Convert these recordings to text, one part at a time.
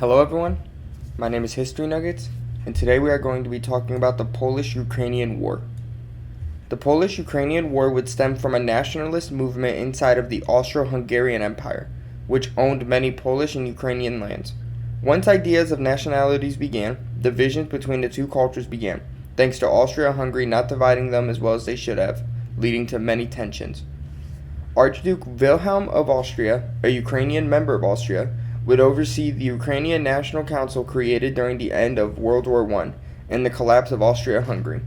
Hello everyone, my name is History Nuggets, and today we are going to be talking about the Polish-Ukrainian War. The Polish-Ukrainian War would stem from a nationalist movement inside of the Austro-Hungarian Empire, which owned many Polish and Ukrainian lands. Once ideas of nationalities began, divisions between the two cultures began, thanks to Austria-Hungary not dividing them as well as they should have, leading to many tensions. Archduke Wilhelm of Austria, a Ukrainian member of Austria, would oversee the Ukrainian National Council created during the end of World War I and the collapse of Austria-Hungary.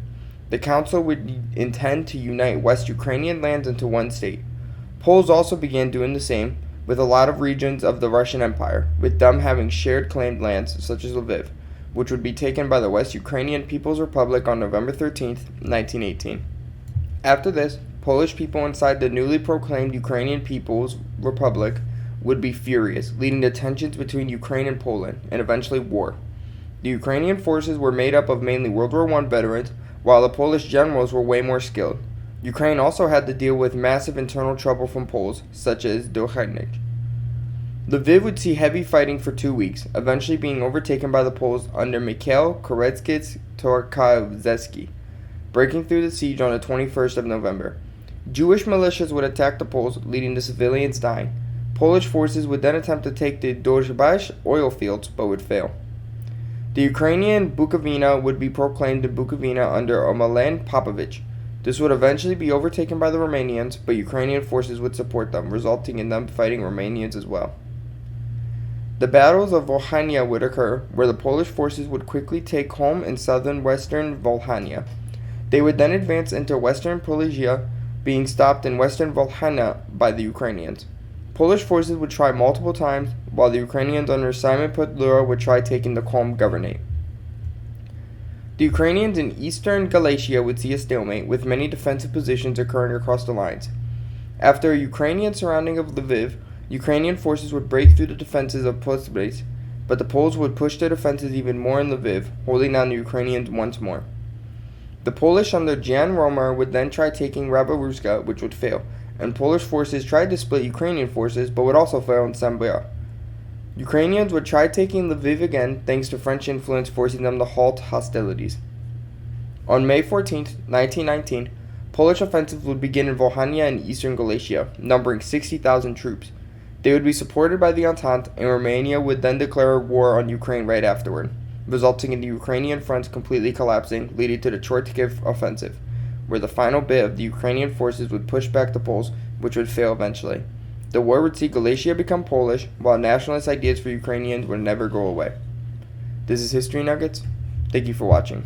The council would intend to unite West Ukrainian lands into one state. Poles also began doing the same with a lot of regions of the Russian Empire, with them having shared claimed lands such as Lviv, which would be taken by the West Ukrainian People's Republic on November 13, 1918. After this, Polish people inside the newly proclaimed Ukrainian People's Republic would be furious, leading to tensions between Ukraine and Poland, and eventually war. The Ukrainian forces were made up of mainly World War I veterans, while the Polish generals were way more skilled. Ukraine also had to deal with massive internal trouble from Poles, such as Dochednik. Lviv would see heavy fighting for 2 weeks, eventually being overtaken by the Poles under Mikhail Koretskis-Torkazewski, breaking through the siege on the 21st of November. Jewish militias would attack the Poles, leading to civilians dying. Polish forces would then attempt to take the Dorzobash oil fields, but would fail. The Ukrainian Bukovina would be proclaimed in Bukovina under Omelen Popovich. This would eventually be overtaken by the Romanians, but Ukrainian forces would support them, resulting in them fighting Romanians as well. The battles of Volhynia would occur, where the Polish forces would quickly take home in southern western Volhynia. They would then advance into western Polesia, being stopped in western Volhynia by the Ukrainians. Polish forces would try multiple times, while the Ukrainians under Simon Petlura would try taking the Kholm Governorate. The Ukrainians in eastern Galicia would see a stalemate, with many defensive positions occurring across the lines. After a Ukrainian surrounding of Lviv, Ukrainian forces would break through the defenses of Postbres, but the Poles would push their defenses even more in Lviv, holding down the Ukrainians once more. The Polish under Jan Romer would then try taking Rabaruska, which would fail, and Polish forces tried to split Ukrainian forces, but would also fail in Sambia. Ukrainians would try taking Lviv again, thanks to French influence forcing them to halt hostilities. On May 14, 1919, Polish offensives would begin in Volhynia and eastern Galicia, numbering 60,000 troops. They would be supported by the Entente, and Romania would then declare war on Ukraine right afterward, resulting in the Ukrainian fronts completely collapsing, leading to the Chortkiv offensive, where the final bit of the Ukrainian forces would push back the Poles, which would fail eventually. The war would see Galicia become Polish, while nationalist ideas for Ukrainians would never go away. This is History Nuggets. Thank you for watching.